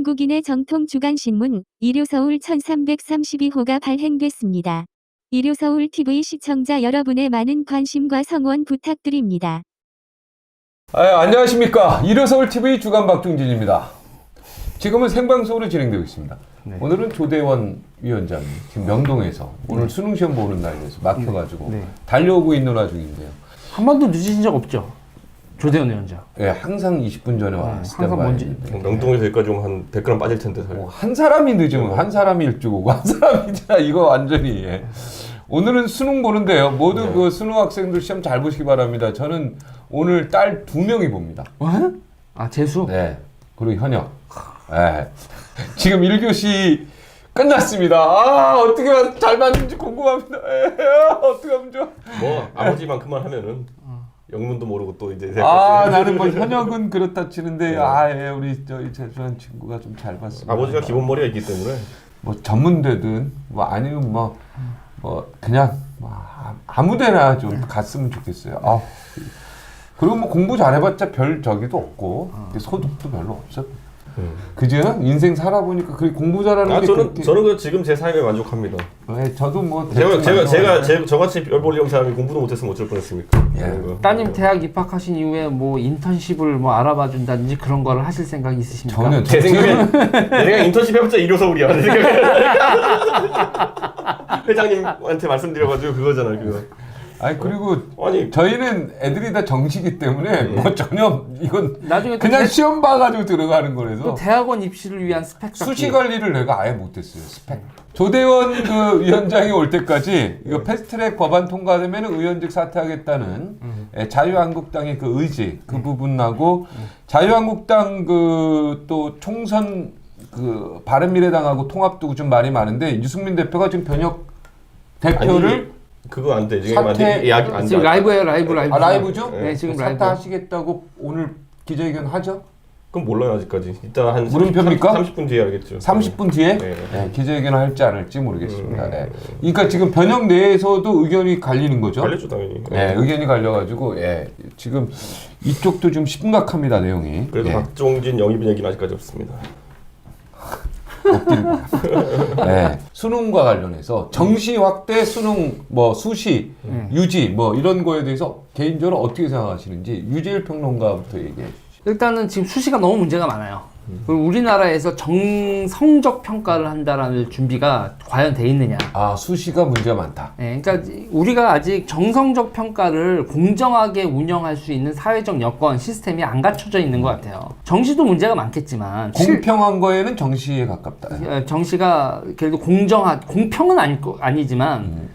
한국인의 정통 주간신문 일요서울 1332호가 발행됐습니다. 일요서울TV 시청자 여러분의 많은 관심과 성원 부탁드립니다. 안녕하십니까. 일요서울TV 주간 박중진입니다. 지금은 생방송으로 진행되고 있습니다. 네. 오늘은 조대원 위원장이 지금 명동에서 오늘 수능시험 보는 날이라서 막혀가지고 달려오고 있는 와중인데요. 한 번도 늦으신 적 없죠? 조대원 위원장. 예, 항상 20분 전에 왔을 때가 많은데. 명동에서 여기까지 오면 한 100g 빠질 텐데. 한 사람이 늦으면 한 사람이 일찍 오고 한 사람이 이거 완전히. 예. 오늘은 수능 보는데요. 모두 그 수능 학생들 시험 잘 보시기 바랍니다. 저는 오늘 딸 2명이 봅니다. 아, 재수? 네. 그리고 현역. 네. 지금 1교시 끝났습니다. 아, 어떻게 하면 잘 맞는지 궁금합니다. 어떻게 하면 좋아. 뭐 아버지만큼만 하면은 영문도 모르고 또 이제. 나는 뭐 현역은 그렇다 치는데 우리 저희 재수한 친구가 좀 잘 봤습니다. 아버지가 기본 머리가 있기 때문에. 뭐 전문대든 뭐 아니면 뭐 그냥 아무데나 좀 갔으면 좋겠어요. 그리고 뭐 공부 잘해봤자 별 적이도 없고 소득도 별로 없어. 그죠? 인생 살아보니까 그렇게 공부 잘하는 게 저는 지금 제 삶에 만족합니다. 네, 저도 뭐 제가 저같이 별 볼 리 없는 사람이 공부도 못했으면 어쩔 뻔했습니까? 따님 대학 입학하신 이후에 뭐 인턴십을 뭐 알아봐 준다든지 그런 거를 하실 생각이 있으십니까? 전혀. 제 생각에 인턴십 해봤자 일요서울이야. 회장님한테 말씀드려가지고 그거잖아요, 그거. 그리고 저희는 애들이 다 정시기 때문에 뭐 전혀 이건 나중에 그냥 시험 봐가지고 들어가는 거라서 또 대학원 입시를 위한 스펙 수시 관리를 내가 아예 못했어요. 스펙. 조대원 그 위원장이 올 때까지 이거 패스트트랙 법안 통과되면 의원직 사퇴하겠다는 자유한국당의 그 의지 그 부분하고 자유한국당 그 또 총선 그 바른미래당하고 통합도 좀 말이 많은데 유승민 대표가 지금 변혁 대표를 그거 안 돼. 지금 안 지금 라이브예요, 라이브. 라이브죠? 네, 지금 라이브. 사퇴하시겠다고 오늘 기자회견 하죠? 그건 몰라요, 아직까지. 이따 한 물음표입니까? 30분 뒤에 알겠죠. 30분 뒤에? 네, 기자회견을 할지 안 할지 모르겠습니다. 네. 그러니까 지금 변혁 내에서도 의견이 갈리는 거죠? 갈렸죠, 당연히. 네, 의견이 갈려가지고 지금 이쪽도 좀 심각합니다, 내용이. 그래도 박종진 영입 얘기는 아직까지 없습니다. 수능과 관련해서 정시 확대 수능 수시 유지 이런 거에 대해서 개인적으로 어떻게 생각하시는지 유재일 평론가부터 얘기해 주시죠. 일단은 지금 수시가 너무 문제가 많아요. 그리고 우리나라에서 정성적 평가를 한다라는 준비가 과연 돼 있느냐. 수시가 문제가 많다. 네, 그러니까 우리가 아직 정성적 평가를 공정하게 운영할 수 있는 사회적 여건, 시스템이 안 갖춰져 있는 것 같아요. 정시도 문제가 많겠지만 공평한 거에는 정시에 가깝다. 정시가 그래도 공평은 아니지만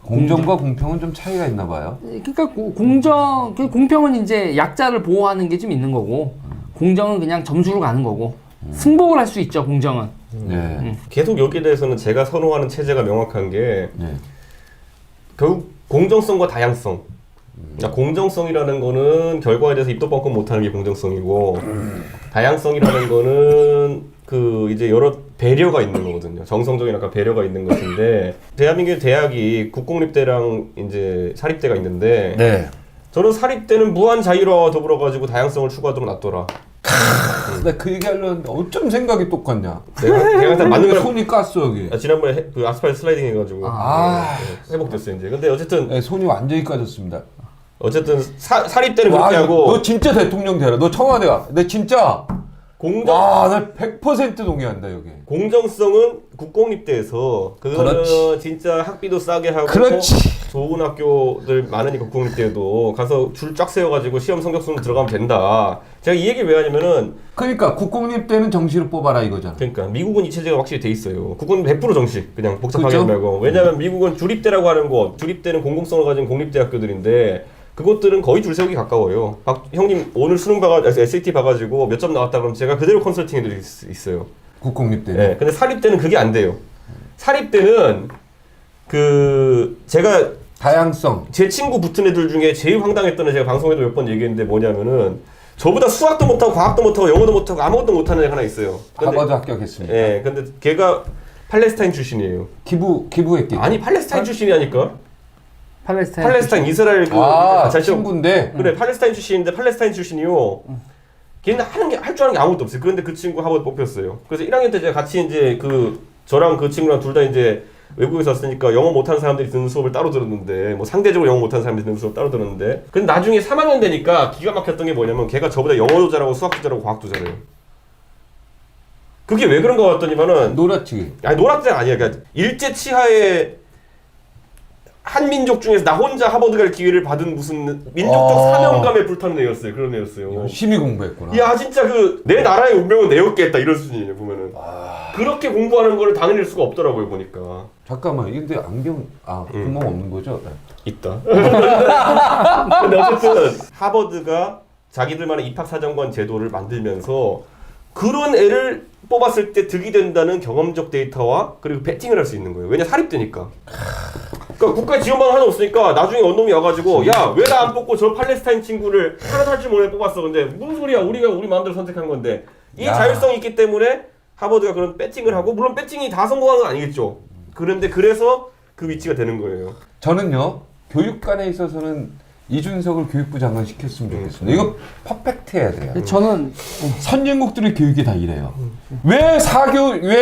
공정과 공평은 좀 차이가 있나 봐요. 그러니까 공평은 이제 약자를 보호하는 게 좀 있는 거고, 공정은 그냥 점수로 가는 거고, 승복을 할 수 있죠, 공정은. 계속 여기에 대해서는 제가 선호하는 체제가 명확한 게 결국 공정성과 다양성. 그러니까 공정성이라는 거는 결과에 대해서 입도 뻥끗 못하는 게 공정성이고, 다양성이라는 거는 이제 여러 배려가 있는 거거든요. 정성적인 약간 배려가 있는 것인데, 대한민국의 대학이 국공립대랑 이제 사립대가 있는데, 저는 사립대는 무한 자유와 더불어 가지고 다양성을 추구하도록 놨더라. 나 그 얘기하려는데 어쩜 생각이 똑같냐. 내가 항상 맞는 걸 손이 깠어 여기. 지난번에 그 아스팔트 슬라이딩 해가지고 회복됐어요 이제. 근데 어쨌든 손이 완전히 까졌습니다. 어쨌든 사립대는 그렇게 하고. 너 진짜 대통령 되라. 너 청와대가. 내 진짜. 나 100% 동의한다 여기. 공정성은 국공립대에서 그거는 진짜 학비도 싸게 하고 좋은 학교들 많으니까 국공립대에도 가서 줄 쫙 세워가지고 시험 성적순으로 들어가면 된다. 제가 이 얘기 왜 하냐면은 그러니까 국공립대는 정시로 뽑아라 이거잖아. 그러니까 미국은 이 체제가 확실히 돼 있어요. 국공립 100% 정시 그냥 복잡하게 하지 말고. 왜냐면 미국은 주립대라고 하는 거, 주립대는 공공성을 가진 공립대학교들인데 그것들은 거의 줄 세우기 가까워요. 형님 오늘 수능 SAT 봐가지고 몇 점 나왔다 그러면 제가 그대로 컨설팅 해드릴 수 있어요. 국공립대는? 네. 근데 사립대는 그게 안 돼요. 사립대는 제가 다양성. 제 친구 붙은 애들 중에 제일 황당했던 애 제가 방송에도 몇 번 얘기했는데 뭐냐면은 저보다 수학도 못하고 과학도 못하고 영어도 못하고 아무것도 못하는 애가 하나 있어요. 하버드 합격했습니다. 네. 근데 걔가 팔레스타인 출신이에요. 기부했겠죠? 아니 팔레스타인 출신이라니까. 팔레스타인 이스라엘 친구인데. 그래 팔레스타인 출신인데 팔레스타인 출신이요. 걔는 할 줄 아는 게 아무것도 없어요. 그런데 그 친구 하버드 뽑혔어요. 그래서 1학년 때 제가 같이 이제 저랑 그 친구랑 둘 다 이제 외국에서 왔으니까 영어 못하는 사람들이 듣는 수업을 따로 들었는데, 뭐 상대적으로 영어 못하는 사람들이 듣는 수업 따로 들었는데, 근데 나중에 3학년 되니까 기가 막혔던 게 뭐냐면 걔가 저보다 영어도 잘하고 수학도 잘하고 과학도 잘해요. 그게 왜 그런 거 같더니만은 노랗지. 아니 노랗지는 아니야. 그러니까 일제 치하에 한민족 중에서 나 혼자 하버드 갈 기회를 받은 무슨 민족적 사명감에 불타는 애였어요. 그런 애였어요. 열심히 공부했구나. 야 진짜 내 나라의 운명은 내었겠다 이런 수준이에요 보면은. 그렇게 공부하는 거를 당해낼 수가 없더라고요 보니까. 잠깐만, 근데 안경 구멍 없는 거죠? 있다. 근데 어쨌든 하버드가 자기들만의 입학사정관 제도를 만들면서 그런 애를 뽑았을 때 득이 된다는 경험적 데이터와 그리고 배팅을 할 수 있는 거예요. 왜냐 사립대니까. 그러니까 국가 지원반 하나 없으니까 나중에 언놈이 와가지고 야 왜 나 안 뽑고 저 팔레스타인 친구를 하나도 할 줄 모르게 뽑았어. 근데 무슨 소리야? 우리가 우리 마음대로 선택한 건데. 이 자율성이 있기 때문에 하버드가 그런 배팅을 하고, 물론 배팅이 다 성공한 건 아니겠죠. 그런데 그래서 그 위치가 되는 거예요. 저는요, 교육관에 있어서는 이준석을 교육부 장관 시켰으면 좋겠습니다. 이거 퍼펙트 해야 돼요. 저는 선진국들의 교육이 다 이래요. 왜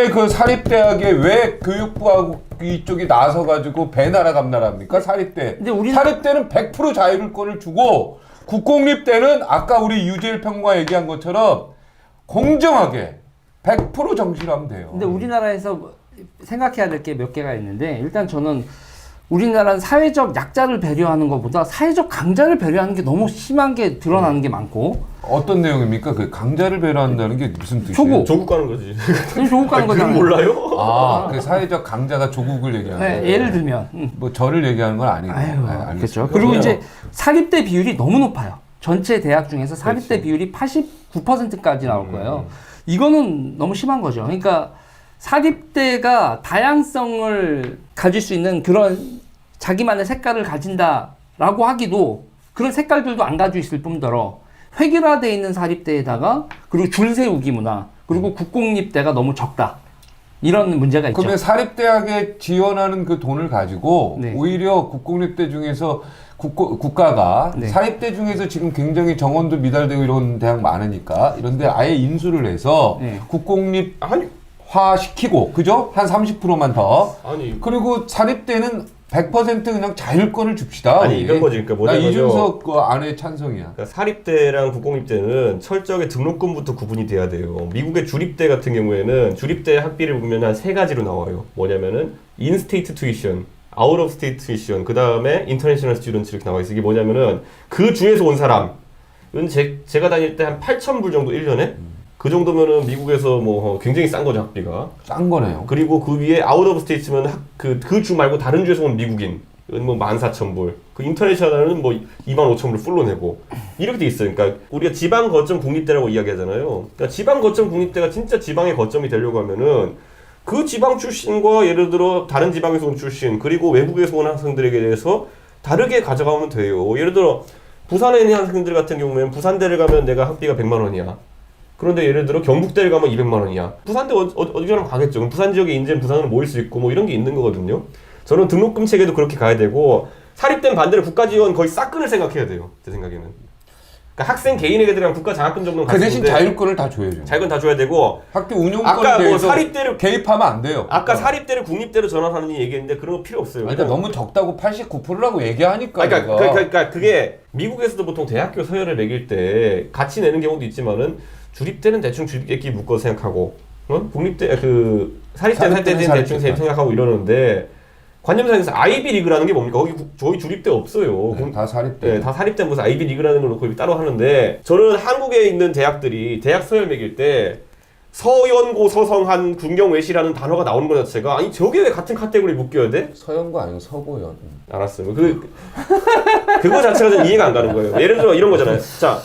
그 사립대학에 왜 교육부하고 이쪽이 나서가지고 배나라 감나라합니까? 사립대. 근데 사립대는 100% 자율권을 주고, 국공립대는 아까 우리 유재일 평가 얘기한 것처럼 공정하게 100% 정시하면 돼요. 근데 우리나라에서 생각해야 될 게 몇 개가 있는데, 일단 저는 우리나라는 사회적 약자를 배려하는 것보다 사회적 강자를 배려하는 게 너무 심한 게 드러나는 게 많고. 어떤 내용입니까? 그 강자를 배려한다는 게 무슨 뜻이에요? 조국 가는 거지. 조국 가는 거잖아요. 몰라요? 그 사회적 강자가 조국을 얘기하는 거예요. 네, 예를 들면 뭐 저를 얘기하는 건 아니고. 그렇죠. 그리고 이제 사립대 비율이 너무 높아요. 전체 대학 중에서 사립대 비율이 89%까지 나올 거예요. 이거는 너무 심한 거죠. 그러니까 사립대가 다양성을 가질 수 있는 그런 자기만의 색깔을 가진다라고 하기도, 그런 색깔들도 안 가지고 있을 뿐더러 획일화되어 있는 사립대에다가 그리고 줄 세우기 문화, 그리고 국공립대가 너무 적다, 이런 문제가 있죠. 그러면 사립대학에 지원하는 그 돈을 가지고 네. 오히려 국공립대 중에서 국가가 네. 사립대 중에서 지금 굉장히 정원도 미달되고 이런 대학 많으니까 이런데 아예 인수를 해서 네. 국공립화 시키고, 그죠? 한 30%만 더. 아니 그리고 사립대는 100% 그냥 자율권을 줍시다. 아니 이런 거지. 그러니까 나 뭐냐면요. 이준석 그 안에 찬성이야. 그러니까 사립대랑 국공립대는 철저하게 등록금부터 구분이 돼야 돼요. 미국의 주립대 같은 경우에는 주립대 학비를 보면 한 세 가지로 나와요. 뭐냐면은 인스테이트 투이션, 아웃 오브 스테이트 투이션, 그 다음에 인터내셔널 스튜던트 이렇게 나와 있어. 이게 뭐냐면은 그 주에서 온 사람, 제가 다닐 때 한 8,000불 정도 1년에? 그 정도면은 미국에서 뭐 굉장히 싼 거죠, 학비가. 싼 거네요. 그리고 그 위에 아웃 오브 스테이트면 그 주 말고 다른 주에서 온 미국인, 뭐 14,000불. 그 인터내셔널은 뭐 25,000불 풀로 내고. 이렇게 돼 있어요. 그러니까 우리가 지방 거점 국립대라고 이야기하잖아요. 그러니까 지방 거점 국립대가 진짜 지방의 거점이 되려고 하면은 그 지방 출신과 예를 들어 다른 지방에서 온 출신, 그리고 외국에서 온 학생들에게 대해서 다르게 가져가면 돼요. 예를 들어 부산에 있는 학생들 같은 경우에는 부산대를 가면 내가 학비가 100만 원이야. 그런데 예를 들어 경북대를 가면 200만 원이야. 부산대 어디가나 가겠죠. 그럼 부산 지역에 인재는 부산으로 모일 수 있고 뭐 이런 게 있는 거거든요. 저는 등록금 체계도 그렇게 가야 되고, 사립대는 반대로 국가 지원 거의 싹 끊을 생각해야 돼요. 제 생각에는. 그러니까 학생 개인에게 들어간 국가 장학금 정도는 그 대신 자율권을 다 줘야죠. 자율권 다 줘야 되고, 학교 운영권에 아까 뭐 대해서 사립대를 개입하면 안 돼요. 아까 사립대를 국립대로 전환하는 얘기했는데 그런 거 필요 없어요. 그러니까 너무 적다고 89%라고 얘기하니까. 그러니까 그게 미국에서도 보통 대학교 서열을 매길 때 같이 내는 경우도 있지만은 주립대는 대충 주립끼리 묶어서 생각하고, 국립대 사립대는 대충 생각하고 이러는데, 관념상에서 아이비 리그라는 게 뭡니까? 거기 저희 주립대 없어요. 네, 다 사립대. 네, 다 사립대 무슨 아이비 리그라는 걸 놓고 따로 하는데, 저는 한국에 있는 대학들이 대학 서열 매길 때 서연고 서성한 군경외시라는 단어가 나오는 것 자체가, 아니 저게 왜 같은 카테고리에 묶여야 돼? 서연고 아니고 서고연. 알았어요. 그거 자체가 좀 이해가 안 가는 거예요. 예를 들어 이런 거잖아요. 자,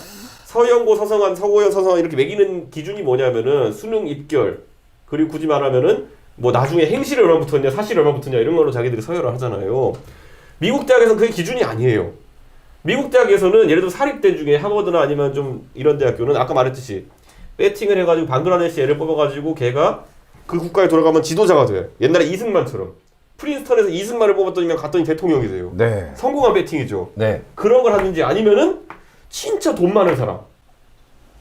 서연고 서성한, 서고연 서성한 이렇게 매기는 기준이 뭐냐면은 수능 입결, 그리고 굳이 말하면은 뭐 나중에 행실이 얼마 붙었냐, 사실이 얼마 붙었냐 이런 걸로 자기들이 서열을 하잖아요. 미국 대학에서는 그게 기준이 아니에요. 미국 대학에서는 예를 들어 사립대 중에 하버드나 아니면 좀 이런 대학교는 아까 말했듯이 배팅을 해가지고 방글라데시 애를 뽑아가지고 걔가 그 국가에 돌아가면 지도자가 돼. 옛날에 이승만처럼. 프린스턴에서 이승만을 뽑았더니 갔더니 대통령이 돼요. 네. 성공한 배팅이죠. 네. 그런 걸 하든지, 아니면은 진짜 돈 많은 사람.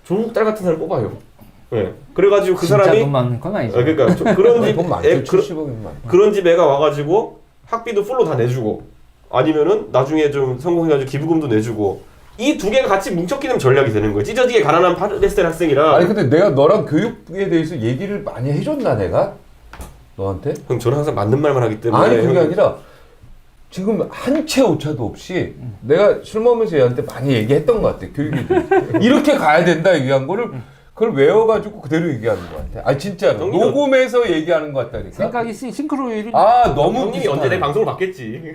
조국 딸 같은 사람 뽑아요. 네. 그래가지고 그 진짜 사람이 돈 많은 건 아니죠. 그러니까 그런 집 돈 많죠. 70억이면 많죠. 그런 집 애가 와가지고 학비도 풀로 다 내주고 아니면은 나중에 좀 성공해가지고 기부금도 내주고 이 두 개가 같이 뭉쳤기 때문에 전략이 되는 거예요. 찢어지게 가난한 파레스타인 학생이랑 아니 근데 내가 너랑 교육에 대해서 얘기를 많이 해줬나 내가? 너한테? 형 저는 항상 맞는 말만 하기 때문에 아니 그게 형이- 아니라 지금 한 채 오차도 없이 내가 술 먹으면서 얘한테 많이 얘기했던 것 같아. 교육에 대해서. 이렇게 가야 된다 얘기한 거를 그걸 외워가지고 그대로 얘기하는 것 같아. 아 진짜로 형님, 녹음해서 얘기하는 것 같다니까. 생각이 싱크로율이 아 너무 형님이 비슷하네. 언제 내 방송을 봤겠지.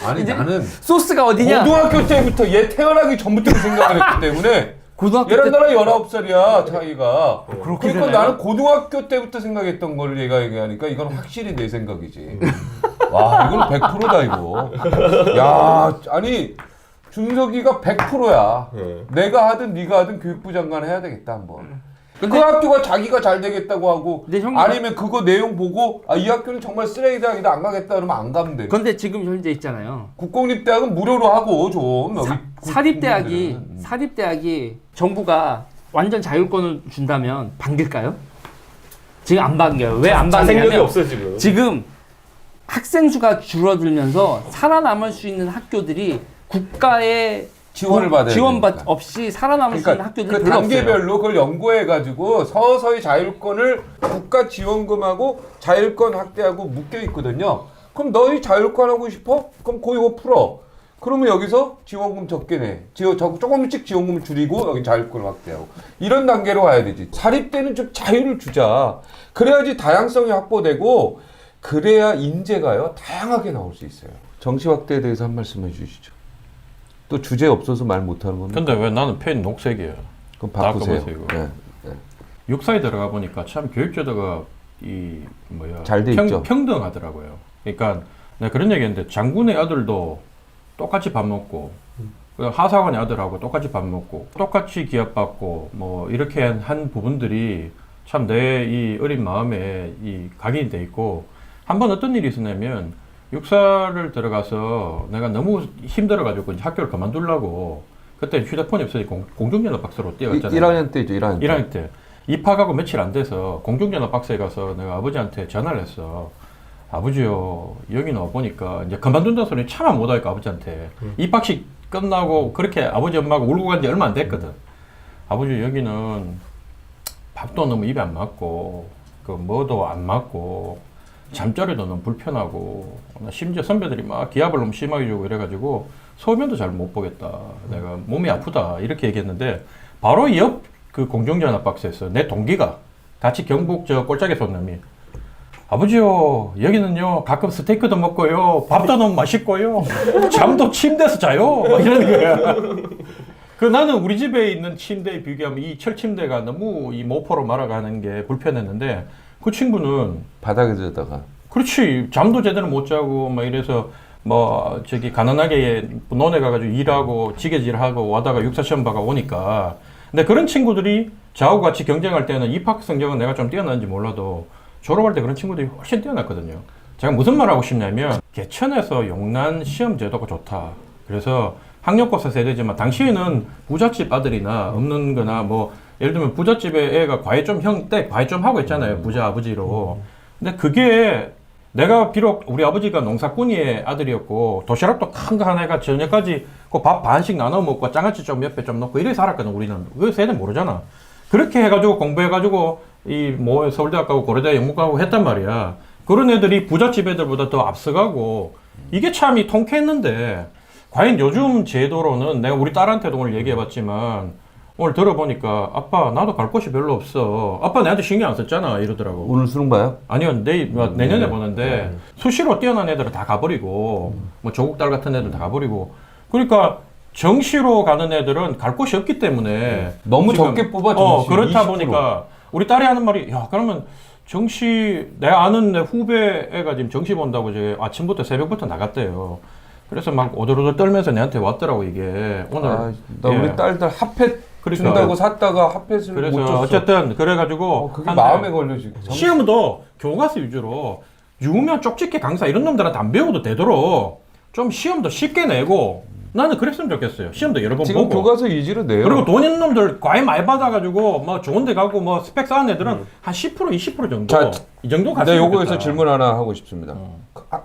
아니 나는 소스가 어디냐? 고등학교 때부터 얘 태어나기 전부터 생각을 했기 때문에 고등학교 얘랑 때 나랑 19살이야 차이가. 그렇게 그러니까 되나요? 나는 고등학교 때부터 생각했던 거를 얘가 얘기하니까 이건 확실히 내 생각이지. 와 이건 100%다 이거. 야 아니 준석이가 100%야. 네. 내가 하든 네가 하든 교육부 장관 해야 되겠다 한번. 그 학교가 자기가 잘 되겠다고 하고 근데 형님- 아니면 그거 내용 보고 아 이 학교는 정말 쓰레기 대학이다 안 가겠다 그러면 안 가면 돼. 근데 지금 현재 있잖아요. 국공립대학은 무료로 하고 좀 여기 사립대학이 국민들은. 사립대학이 정부가 완전 자율권을 준다면 반길까요? 지금 안 반겨요. 왜 안 자생력이 반기냐면 없어 지금. 지금 학생 수가 줄어들면서 살아남을 수 있는 학교들이 국가의 지원을 받아야 지원 되니까. 없이 살아남을 수 있는 그러니까 학교들이 그 별로 없어요. 단계별로 그걸 연구해 가지고 서서히 자율권을 국가 지원금하고 자율권 확대하고 묶여 있거든요. 그럼 너희 자율권 하고 싶어? 그럼 그거 풀어. 그러면 여기서 지원금 적게 내. 조금씩 지원금을 줄이고 여기 자율권을 확대하고. 이런 단계로 가야 되지. 사립대는 좀 자유를 주자. 그래야지 다양성이 확보되고 그래야 인재가요 다양하게 나올 수 있어요. 정시 확대에 대해서 한 말씀 해주시죠. 또 주제 없어서 말 못하는 겁니다. 근데 왜 나는 펜 녹색이에요? 그럼 바꾸세요. 바꿔보세요, 이거. 네, 네. 육사에 들어가 보니까 참 교육제도가 이 뭐야 잘돼 있죠. 평등하더라고요. 그러니까 내가 그런 얘기했는데 장군의 아들도 똑같이 밥 먹고 그 하사관의 아들하고 똑같이 밥 먹고 똑같이 기합받고 뭐 이렇게 한 부분들이 참 내 이 어린 마음에 이 각인이 돼 있고 한 번 어떤 일이 있었냐면 육사를 들어가서 내가 너무 힘들어가지고 이제 학교를 그만두려고 그때 휴대폰이 없으니까 공중전화 박스로 뛰어갔잖아요. 1학년 때죠, 1학년 때. 1학년 때 입학하고 며칠 안 돼서 공중전화 박스에 가서 내가 아버지한테 전화를 했어. 아버지요, 여기 나와 보니까 이제 그만둔다는 소리 차마 못하니까 아버지한테 입학식 끝나고 그렇게 아버지 엄마가 울고 간 지 얼마 안 됐거든. 아버지 여기는 밥도 너무 입에 안 맞고 그 뭐도 안 맞고 잠자리도 너무 불편하고 심지어 선배들이 막 기합을 너무 심하게 주고 이래가지고 소변도 잘 못 보겠다. 내가 몸이 아프다 이렇게 얘기했는데 바로 옆 그 공중전화 박스에서 내 동기가 같이 경북 저 꼴짝에 쏜 놈이 아버지요 여기는요 가끔 스테이크도 먹고요 밥도 너무 맛있고요 잠도 침대에서 자요 막 이러는 거야. 그 나는 우리 집에 있는 침대에 비교하면 이 철침대가 너무 이 모포로 말아가는 게 불편했는데 그 친구는 바닥에 자다가. 그렇지 잠도 제대로 못 자고 막 이래서 뭐 저기 가난하게 논에 가가지고 일하고 지게질하고 와다가 육사 시험 봐가 오니까 근데 그런 친구들이 저하고 같이 경쟁할 때는 입학 성적은 내가 좀 뛰어난지 몰라도 졸업할 때 그런 친구들이 훨씬 뛰어났거든요. 제가 무슨 말 하고 싶냐면 개천에서 용난 시험 제도가 좋다. 그래서 학력고사 세대지만 당시에는 부잣집 아들이나 없는 거나 뭐 예를 들면 부잣집에 애가 과외 좀 형 때 과외 좀 하고 있잖아요. 부자 아버지로. 근데 그게 내가 비록 우리 아버지가 농사꾼이의 아들이었고 도시락도 큰 거 하나 해가 저녁까지 그 밥 반씩 나눠 먹고 장아찌 좀 몇 배 좀 넣고 이래 살았거든. 우리는 그 세대 모르잖아. 그렇게 해가지고 공부해가지고 이 뭐 서울대학 가고 고려대 영문 가고 했단 말이야. 그런 애들이 부잣집 애들보다 더 앞서가고 이게 참 이 통쾌했는데 과연 요즘 제도로는 내가 우리 딸한테도 오늘 얘기해봤지만 오늘 들어보니까 아빠 나도 갈 곳이 별로 없어. 아빠 내한테 신경 안 썼잖아 이러더라고. 오늘 수능 봐요? 아니요 내년에 보는데 수시로 뛰어난 애들은 다 가버리고 뭐 조국 딸 같은 애들 다 가버리고 그러니까 정시로 가는 애들은 갈 곳이 없기 때문에 너무 지금, 적게 뽑아, 정시. 그렇다 20%. 보니까 우리 딸이 하는 말이 야 그러면 정시 내가 아는 내 후배 애가 지금 정시 본다고 이제 아침부터 새벽부터 나갔대요. 그래서 막 오들오들 떨면서 내한테 왔더라고 이게 오늘 아, 나 우리 딸들 핫팩 그러니까. 준다고 샀다가 핫팩을 그래서 못 줬어. 어쨌든 그래가지고 그게 한 마음에 걸려 지금. 시험도 교과서 위주로 유명 쪽집게 강사 이런 놈들한테 안 배워도 되도록 좀 시험도 쉽게 내고 나는 그랬으면 좋겠어요. 시험도 여러 번 지금 보고. 교과서 위주로 내요. 그리고 돈 있는 놈들 과외 많이 받아가지고 뭐 좋은 데 가고 뭐 스펙 쌓은 애들은 한 10% 20% 정도 자, 이 정도 네, 갔으면 요거에서 좋겠다. 질문 하나 하고 싶습니다.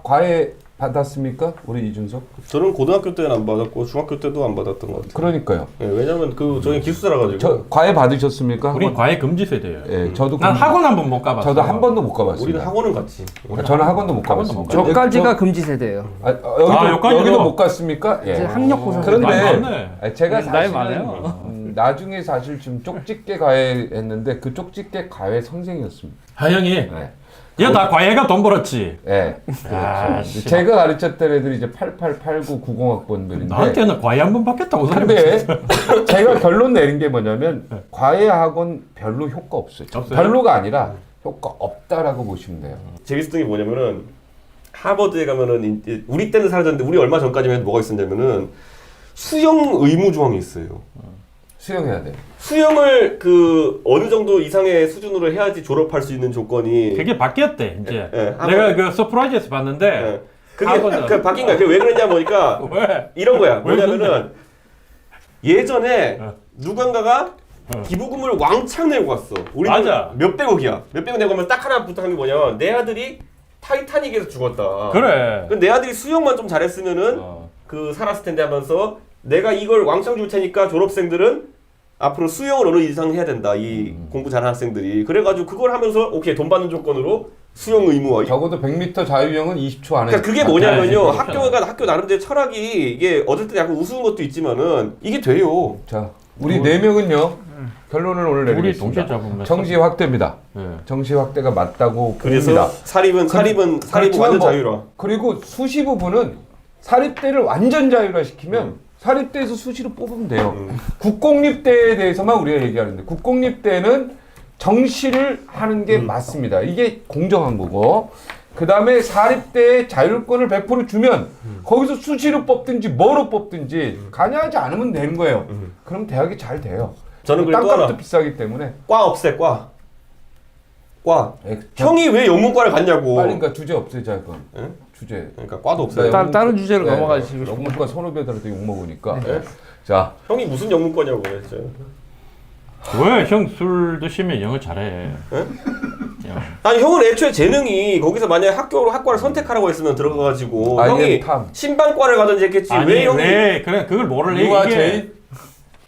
과외 받았습니까? 우리 이준석? 저는 고등학교 때는 안 받았고 중학교 때도 안 받았던 것 같아요. 그러니까요. 네, 왜냐면 저희 기숙사라 가지고. 저 과외 받으셨습니까? 우린 과외 금지 세대예요. 예, 저도 난 학원 한 번 못 가봤어. 저도 한 번도 못 가봤습니다. 우리는 학원은 갔지. 저는 학원도 못 학원도 가봤습니다. 못 저까지가 금지 세대예요. 여기도 여기까지도 못 갔습니까? 예. 이제 학력고사 그런데 나이 많네. 아니, 제가 나이 사실은 많아요. 나중에 사실 지금 쪽집게 과외했는데 그 쪽집게 과외 선생이었습니다. 하영이 네. 얘 다 과외가 돈 벌었지. 예. 아, 그렇죠. 씨. 제가 가르쳤던 애들이 이제 88, 89, 90학번들인데 나한테는 과외 한 번 받겠다고 근데 제가 결론 내린 게 뭐냐면 과외 학원 별로 효과 없어요. 없어요? 별로가 아니라 효과 없다라고 보시면 돼요. 재밌었던 게 뭐냐면은 하버드에 가면은 우리 때는 사라졌는데 우리 얼마 전까지만 뭐가 있었냐면은 수영 의무 조항이 있어요. 수영해야 돼요. 수영을 어느 정도 이상의 수준으로 해야지 졸업할 수 있는 조건이 그게 바뀌었대 이제. 예, 내가 그 서프라이즈에서 봤는데 예. 그게 하버드. 바뀐 거야. 그게 왜 그러냐 보니까 왜? 이런 거야. 왜 뭐냐면은 예전에 어. 누군가가 기부금을 왕창 내고 갔어. 우리 맞아. 몇백억이야. 몇백억 내고 가면 딱 하나 부탁한 게 뭐냐면 내 아들이 타이타닉에서 죽었다. 그래. 근데 내 아들이 수영만 좀 잘했으면은 살았을 텐데 하면서 내가 이걸 왕창 줄 테니까 졸업생들은 앞으로 수영을 어느 이상 해야 된다. 이 공부 잘하는 학생들이. 그래가지고 그걸 하면서 오케이 돈 받는 조건으로 수영 의무화. 적어도 100m 자유형은 20초 안에. 그러니까 그게 뭐냐면요. 네, 학교 나름대로 철학이 이게 어떨 때 약간 우스운 것도 있지만은 이게 돼요. 자, 우리 네 명은요. 결론을 오늘 우리 내리겠습니다. 동시에 잡으면 정시 확대입니다. 네. 정시 확대가 맞다고 그래서 봅니다. 사립은 그렇지만 완전 뭐, 자유라. 그리고 수시 부분은 사립대를 완전 자유화 시키면 사립대에서 수시로 뽑으면 돼요. 국공립대에 대해서만 우리가 얘기하는데 국공립대는 정시를 하는 게 맞습니다. 이게 공정한 거고 그 다음에 사립대에 자율권을 100% 주면 거기서 수시로 뽑든지 뭐로 뽑든지 관여하지 않으면 되는 거예요. 그럼 대학이 잘 돼요. 저는 그리고 또 땅값도 하나. 비싸기 때문에 과 없애 과. 예, 형이 왜 영문과를 갔냐고. 빨리 그러니까 주제 없애자 그건. 예? 주제. 그러니까 과도 없어요. 다른 주제로 넘어가시고 싶어요. 영문과 선후배들한테 욕 먹으니까. 네. 자, 형이 무슨 영문과냐고 진짜. 왜 형 술 드시면 영어 잘해? 아니 형은 애초에 재능이 거기서 만약 학과를 선택하라고 했으면 들어가가지고 형이 신방과를 가든지 했겠지. 아니 왜 형이 왜 그래 그걸 모를 유아 이게 제인?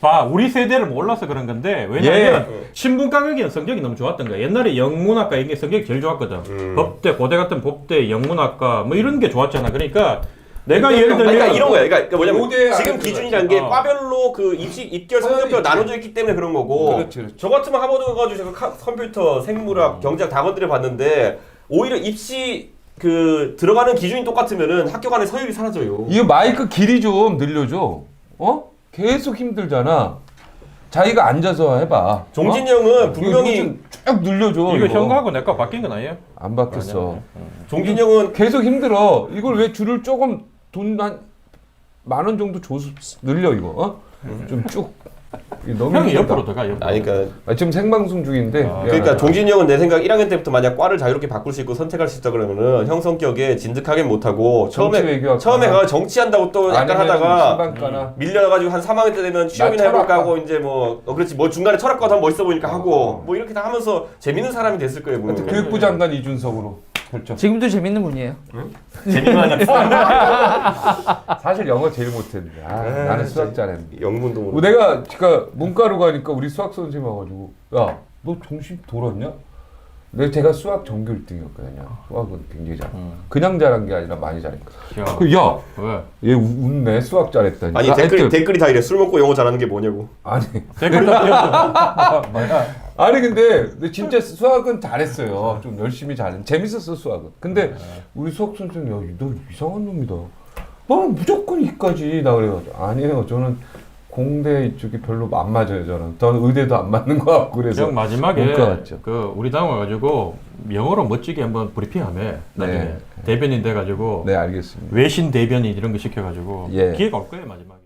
봐 우리 세대를 몰라서 그런 건데 왜냐면 신분과학의 성적이 너무 좋았던 거야. 옛날에 영문학과 이게 성적이 제일 좋았거든. 법대 고대 같은 법대 영문학과 뭐 이런 게 좋았잖아. 그러니까 내가 예를 들면 그러니까 이런 거야. 그러니까 뭐냐면 고대 지금 안에 기준이란 게 과별로 그 입결 성적표가 나눠져 있기 때문에 그런 거고. 그렇지. 저 같으면 하버드 가가지고 제가 컴퓨터, 생물학, 경제학 다 건드려 봤는데 오히려 입시 들어가는 기준이 똑같으면은 학교 간의 서열이 사라져요. 이거 마이크 길이 좀 늘려줘. 어? 계속 힘들잖아. 자기가 앉아서 해봐. 종진이 형은 이거 분명히 좀 쭉 늘려줘. 이거 형하고 내거 바뀐 건 아니에요? 안 바뀌었어. 종진이 형은 계속 힘들어. 이걸 왜 줄을 조금 돈 한 10,000원 정도 줘서 늘려 이거. 어? 좀 쭉. 너무 형이 힘들다. 옆으로 들어가 옆으로. 아니 그러니까 지금 생방송 중인데. 그러니까 종진이 형은 내 생각 1학년 때부터 만약 과를 자유롭게 바꿀 수 있고 선택할 수 있다 그러면은 형 성격에 진득하게 못하고 처음에 가서 정치한다고 또 약간 하다가 신방과나 밀려가지고 한 3학년 때 되면 취업이나 해볼까 철학과. 하고 이제 그렇지 중간에 철학과도 한번 멋있어 보이니까 하고 뭐 이렇게 다 하면서 재밌는 사람이 됐을 거예요. 보면. 교육부 장관 이준석으로 결정. 지금도 재밌는 분이에요. 재미만 사실 영어 제일 못했는데 나는 수학 잘했는데. 영문도 모르고. 내가 문과로 가니까 우리 수학 선생님 와가지고 야 너 정신 돌았냐? 제가 수학 전교 1등이었거든요. 수학은 굉장히 잘. 그냥 잘한 게 아니라 많이 잘했거든. 야, 왜? 얘 웃네 수학 잘했다니. 아니 댓글이 다 이래. 술 먹고 영어 잘하는 게 뭐냐고. 아니 댓글도 아니 근데 진짜 수학은 잘했어요. 좀 열심히 재밌었어 수학은. 근데 우리 수학 선생님 야, 너 이상한 놈이다. 무조건 이까지 나 그래가지고 아니에요. 저는 공대 이쪽이 별로 안 맞아요. 저는 의대도 안 맞는 것 같고 그래서 형 마지막에 문과 갔죠. 우리 당 와가지고 영어로 멋지게 한번 브리핑하며 나중에 대변인 돼가지고 네 알겠습니다. 외신 대변인 이런 거 시켜가지고 예. 기회가 올 거예요 마지막에.